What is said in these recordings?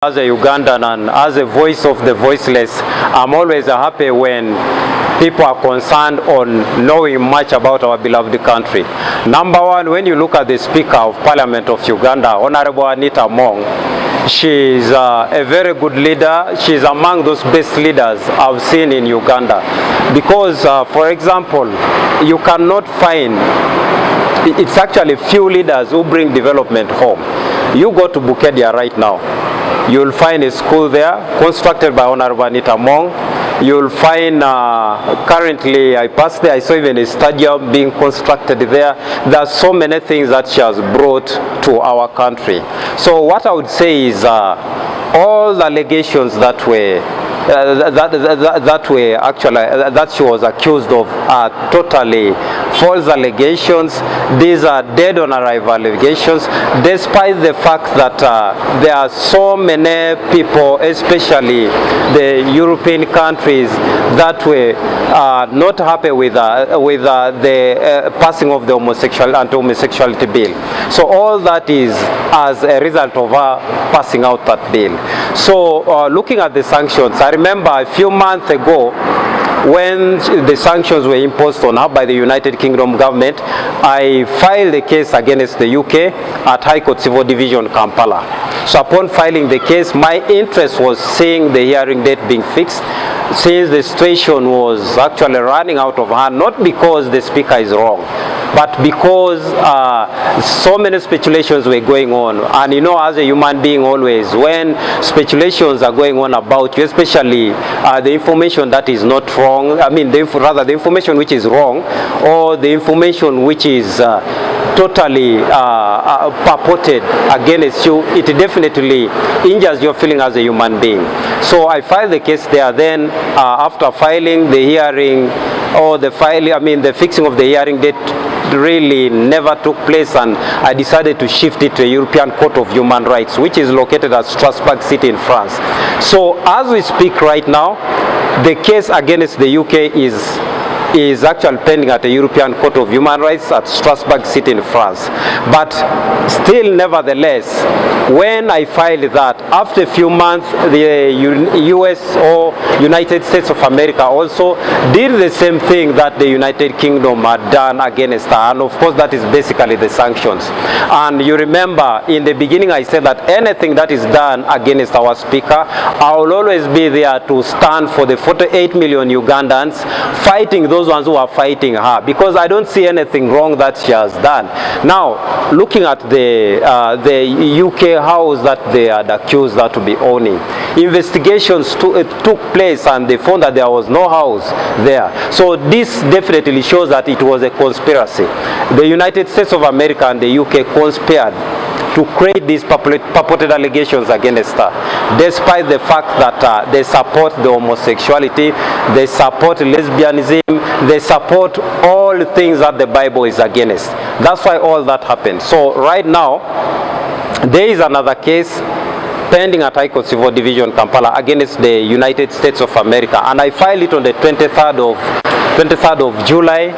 As a Ugandan and as a voice of the voiceless, I'm always happy when people are concerned on knowing much about our beloved country. Number one, when you look at the Speaker of Parliament of Uganda, Honorable Anita Among, she's a very good leader. She's among those best leaders I've seen in Uganda. Because, for example, you cannot find, it's actually few leaders who bring development home. You go to Bukedia right now, you'll find a school there constructed by Honorable Anita Among. You'll find currently, I passed there, I saw even a stadium being constructed there. There are so many things that she has brought to our country. So what I would say is all the allegations that she was accused of are totally false allegations. These are dead on arrival allegations, despite the fact that there are so many people, especially the European countries, that were not happy with the passing of the anti-homosexuality bill. So all that is as a result of her passing out that bill. So looking at the sanctions, I remember a few months ago when the sanctions were imposed on her by the United Kingdom government, I filed a case against the UK at High Court Civil Division, Kampala. So upon filing the case, my interest was seeing the hearing date being fixed, since the situation was actually running out of hand, not because the Speaker is wrong, but because so many speculations were going on. And you know, as a human being always, when speculations are going on about you, especially the information that is not wrong, I mean, rather the information which is wrong, or the information which is totally purported against you, it definitely injures your feeling as a human being. So I filed the case there. Then after filing the hearing, or the fixing of the hearing date really never took place, and I decided to shift it to the European Court of Human Rights, which is located at Strasbourg City in France. So as we speak right now, the case against the UK is actually pending at the European Court of Human Rights at Strasbourg City in France. But still, nevertheless, when I filed that, after a few months, the US or United States of America also did the same thing that the United Kingdom had done against her. And of course, that is basically the sanctions. And you remember, in the beginning, I said that anything that is done against our Speaker, I will always be there to stand for the 48 million Ugandans fighting those ones who are fighting her, because I don't see anything wrong that she has done. Now, looking at the UK house that they had accused her to be owning, investigations took place and they found that there was no house there. So this definitely shows that it was a conspiracy. The United States of America and the UK conspired to create these purported allegations against her, despite the fact that they support the homosexuality, they support lesbianism, they support all things that the Bible is against. That's why all that happened. So right now, there is another case pending at High Court Civil Division, Kampala, against the United States of America, and I filed it on the 23rd of July.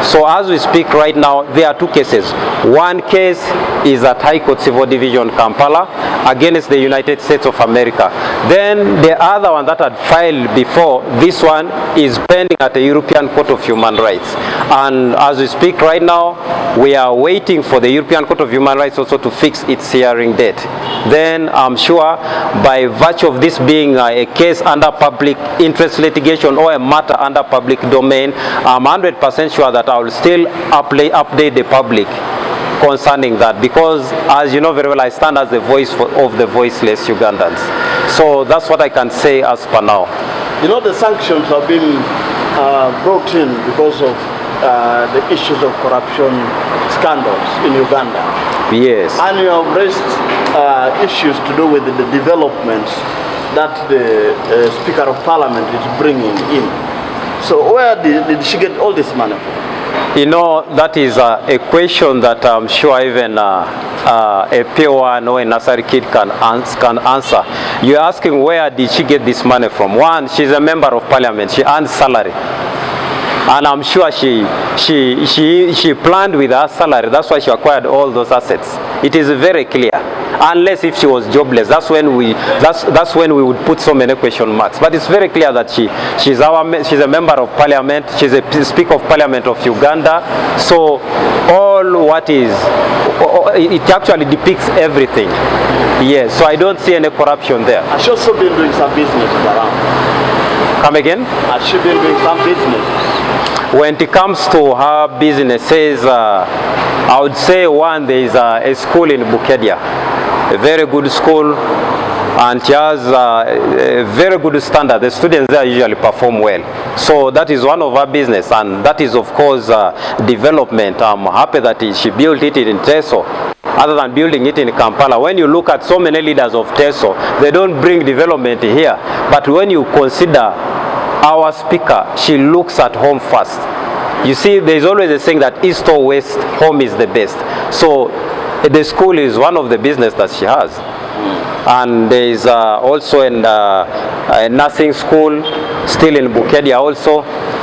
So as we speak right now, there are two cases. One case is at High Court Civil Division, Kampala, against the United States of America. Then the other one that had filed before this one is pending at the European Court of Human Rights. And as we speak right now, we are waiting for the European Court of Human Rights also to fix its hearing date. Then I'm sure, by virtue of this being a case under public interest litigation or a matter under public domain, I'm 100% sure that I will still update the public concerning that, because as you know very well, I stand as the voice of the voiceless Ugandans. So that's what I can say as per now. You know, the sanctions have been brought in because of the issues of corruption scandals in Uganda. Yes. And you have raised issues to do with the developments that the Speaker of Parliament is bringing in. So where did she get all this money from? You know, that is a question that I'm sure even a P1 or a nursery kid can answer. You're asking where did she get this money from? One, she's a member of Parliament. She earns salary. And I'm sure she planned with her salary. That's why she acquired all those assets. It is very clear. unless if she was jobless. That's when we would put so many question marks. But it's very clear that she's a member of parliament. She's a Speaker of Parliament of Uganda. So all what is, it actually depicts everything. Yes, so I don't see any corruption there. Has she also been doing some business around? Come again? Has she been doing some business? When it comes to her businesses, I would say one, there is a school in Bukedia, a very good school, and she has a very good standard. The students there usually perform well. So that is one of her business, and that is of course development. I'm happy that she built it in Teso, other than building it in Kampala. When you look at so many leaders of Teso, they don't bring development here. But when you consider our speaker, she looks at home first. You see, there's always a saying that east or west, home is the best. So the school is one of the business that she has. And there is also a nursing school still in Bukedia also.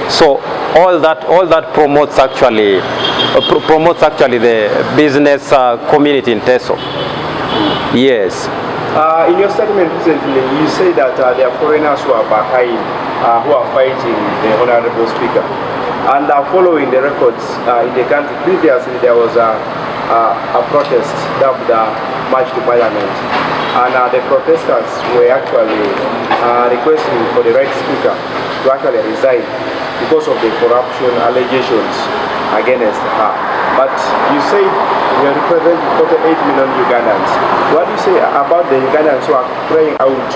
So all that promotes actually the business community in Teso. Yes. In your statement recently, you say that there are foreigners who are behind, who are fighting the Honorable Speaker. And following the records in the country, previously there was a protest dubbed March to Parliament. And the protesters were actually requesting for the right speaker to actually resign because of the corruption allegations against her. But you say you represent 48 million Ugandans. What do you say about the Ugandans who are crying out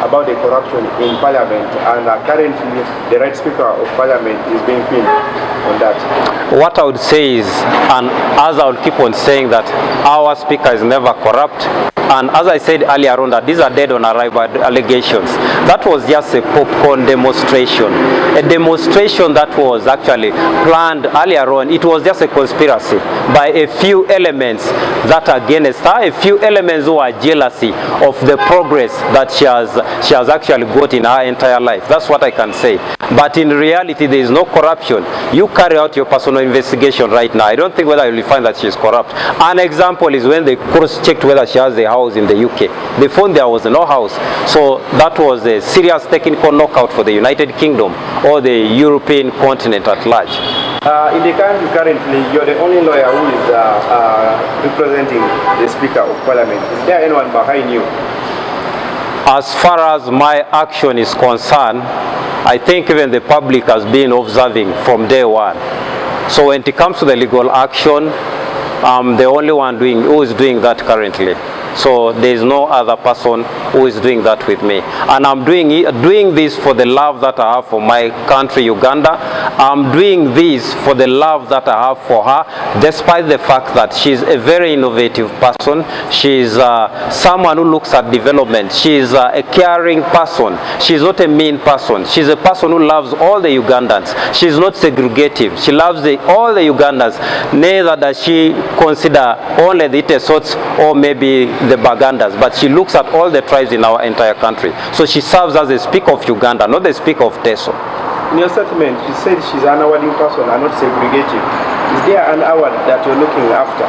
about the corruption in Parliament, and currently the right Speaker of Parliament is being pinned on that? What I would say is, and as I will keep on saying, that our Speaker is never corrupt. And as I said earlier on, that these are dead on arrival allegations. That was just a popcorn demonstration. A demonstration that was actually planned earlier on. It was just a conspiracy by a few elements that are against her, a few elements who are jealousy of the progress that she has actually got in her entire life. That's what I can say. But in reality, there is no corruption. You carry out your personal investigation right now. I don't think whether you will find that she is corrupt. An example is when they cross-checked whether she has a house in the UK. They found there was no house. So that was a serious technical knockout for the United Kingdom or the European continent at large. In the country currently, you're the only lawyer who is representing the Speaker of Parliament. Is there anyone behind you? As far as my action is concerned, I think even the public has been observing from day one. So when it comes to the legal action, I'm the only one who is doing that currently. So there is no other person who is doing that with me. And I'm doing this for the love that I have for my country, Uganda. I'm doing this for the love that I have for her, despite the fact that she's a very innovative person. She's someone who looks at development. She's a caring person. She's not a mean person. She's a person who loves all the Ugandans. She's not segregative. She loves all the Ugandans. Neither does she consider only the Itesots or maybe the Bagandas, but she looks at all the tribes in our entire country. So she serves as the Speaker of Uganda, not the Speaker of Teso. In your statement, you said she's an awarding person and not segregative. Is there an award that you're looking after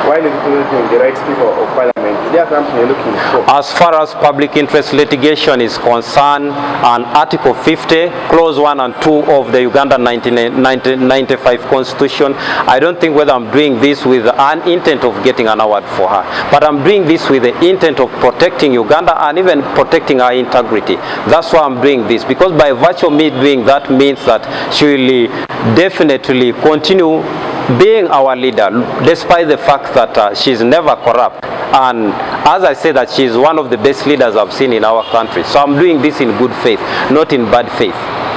while representing the right Speaker of Parliament? Is there something you're looking for? As far as public interest litigation is concerned, on Article 50, Clause 1 and 2 of the Ugandan 1995 Constitution, I don't think whether I'm doing this with an intent of getting an award for her, but I'm doing this with the intent of protecting Uganda and even protecting her integrity. That's why I'm doing this, because by virtue of me doing that means that she will definitely continue being our leader, despite the fact that she's never corrupt. And as I say, that she's one of the best leaders I've seen in our country. So I'm doing this in good faith, not in bad faith.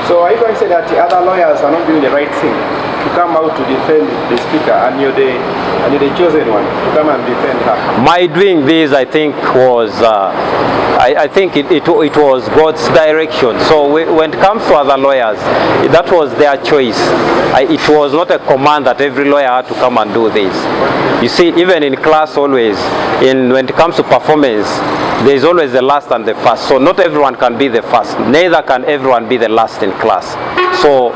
So are you going to say that the other lawyers are not doing the right thing to come out to defend the Speaker, and you're the chosen one to come and defend her? My doing this, I think, was I think it was God's direction. So when it comes to other lawyers, that was their choice. It was not a command that every lawyer had to come and do this. You see, even in class always, when it comes to performance, there is always the last and the first. So not everyone can be the first. Neither can everyone be the last in class. So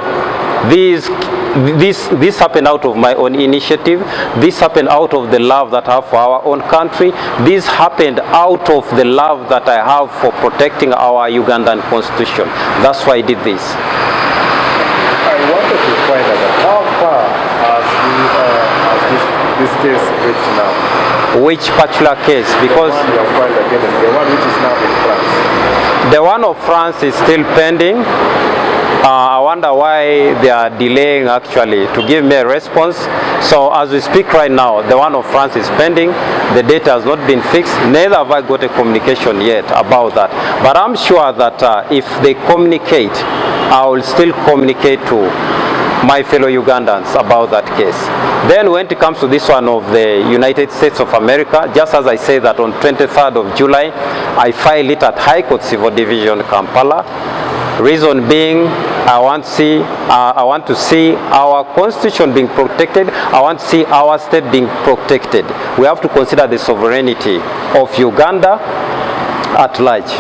these This happened out of my own initiative. This happened out of the love that I have for our own country. This happened out of the love that I have for protecting our Ugandan constitution. That's why I did this. I wanted to find out how far has this case reached now? Which particular case? Because the one you have filed against, the one which is now in France. the one of France is still pending. I wonder why they are delaying actually to give me a response. So as we speak right now, the one of France is pending. The date has not been fixed. Neither have I got a communication yet about that. But I'm sure that if they communicate, I will still communicate to my fellow Ugandans about that case. Then when it comes to this one of the United States of America, just as I say that on 23rd of July, I filed it at High Court Civil Division, Kampala. Reason being, I want to see our constitution being protected. I want to see our state being protected. We have to consider the sovereignty of Uganda at large.